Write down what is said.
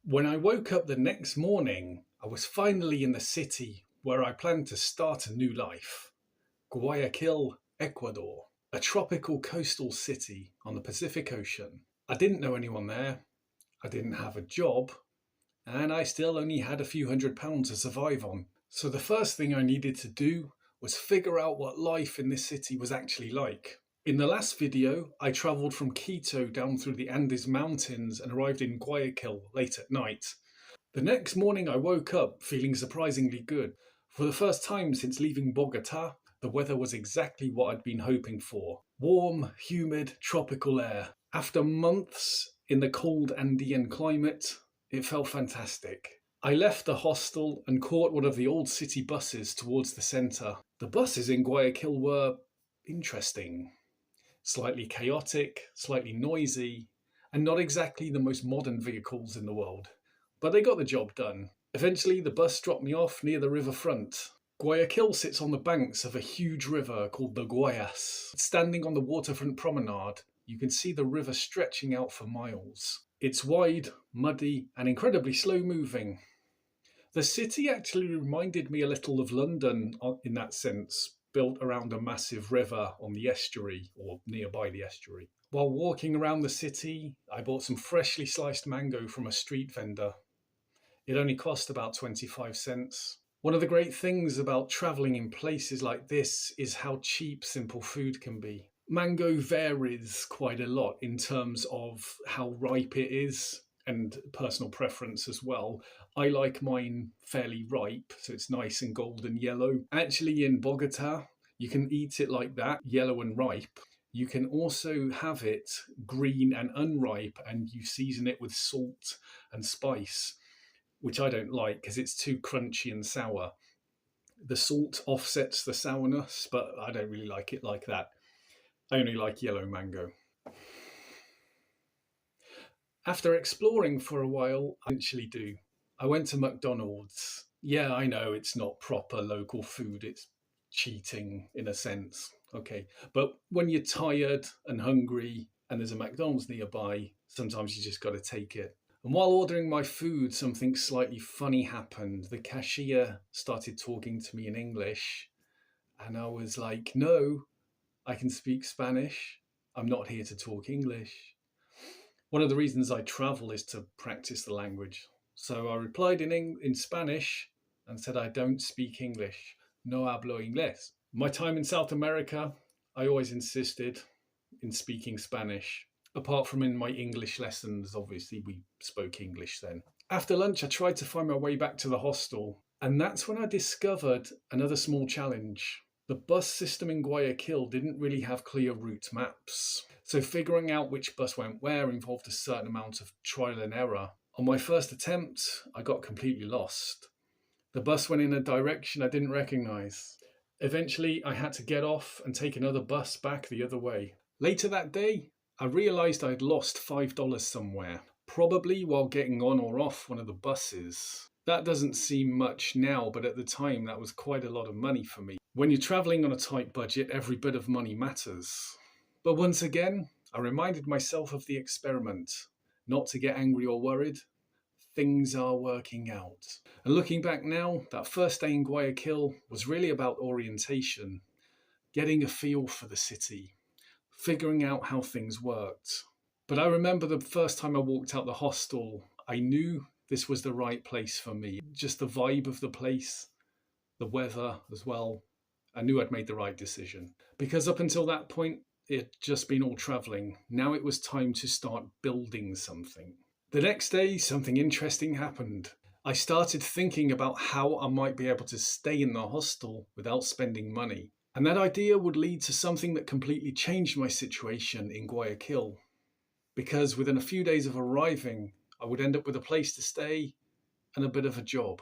When I woke up the next morning, I was finally in the city where I planned to start a new life. Guayaquil, Ecuador, a tropical coastal city on the Pacific Ocean. I didn't know anyone there, I didn't have a job, and I still only had a few £100 to survive on. So the first thing I needed to do was figure out what life in this city was actually like. In the last video, I travelled from Quito down through the Andes Mountains and arrived in Guayaquil late at night. The next morning I woke up feeling surprisingly good. For the first time since leaving Bogota, the weather was exactly what I'd been hoping for. Warm, humid, tropical air. After months in the cold Andean climate, it felt fantastic. I left the hostel and caught one of the old city buses towards the centre. The buses in Guayaquil were interesting. Slightly chaotic, slightly noisy, and not exactly the most modern vehicles in the world. But they got the job done. Eventually, the bus dropped me off near the riverfront. Guayaquil sits on the banks of a huge river called the Guayas. Standing on the waterfront promenade, you can see the river stretching out for miles. It's wide, muddy, and incredibly slow-moving. The city actually reminded me a little of London in that sense, built around a massive river on the estuary, or nearby the estuary. While walking around the city, I bought some freshly sliced mango from a street vendor. It only cost about 25 cents. One of the great things about travelling in places like this is how cheap simple food can be. Mango varies quite a lot in terms of how ripe it is and personal preference as well. I like mine fairly ripe, so it's nice and golden yellow. Actually, in Bogota, you can eat it like that, yellow and ripe. You can also have it green and unripe, and you season it with salt and spice, which I don't like because it's too crunchy and sour. The salt offsets the sourness, but I don't really like it like that. I only like yellow mango. After exploring for a while, I eventually do. I went to McDonald's. Yeah, I know it's not proper local food, it's cheating in a sense. Okay, but when you're tired and hungry and there's a McDonald's nearby, sometimes you just got to take it. And while ordering my food, something slightly funny happened. The cashier started talking to me in English, and I was like, no, I can speak Spanish. I'm not here to talk English. One of the reasons I travel is to practice the language. So I replied in Spanish and said, I don't speak English. No hablo inglés. My time in South America, I always insisted in speaking Spanish. Apart from in my English lessons, obviously we spoke English then. After lunch, I tried to find my way back to the hostel, and that's when I discovered another small challenge. The bus system in Guayaquil didn't really have clear route maps, so figuring out which bus went where involved a certain amount of trial and error. On my first attempt, I got completely lost. The bus went in a direction I didn't recognise. Eventually, I had to get off and take another bus back the other way. Later that day, I realised I'd lost $5 somewhere, probably while getting on or off one of the buses. That doesn't seem much now, but at the time that was quite a lot of money for me. When you're travelling on a tight budget, every bit of money matters. But once again, I reminded myself of the experiment, not to get angry or worried. Things are working out. And looking back now, that first day in Guayaquil was really about orientation, getting a feel for the city, figuring out how things worked. But I remember the first time I walked out the hostel, I knew this was the right place for me. Just the vibe of the place, the weather as well. I knew I'd made the right decision. Because up until that point, it had just been all travelling. Now it was time to start building something. The next day, something interesting happened. I started thinking about how I might be able to stay in the hostel without spending money. And that idea would lead to something that completely changed my situation in Guayaquil. Because within a few days of arriving, I would end up with a place to stay and a bit of a job.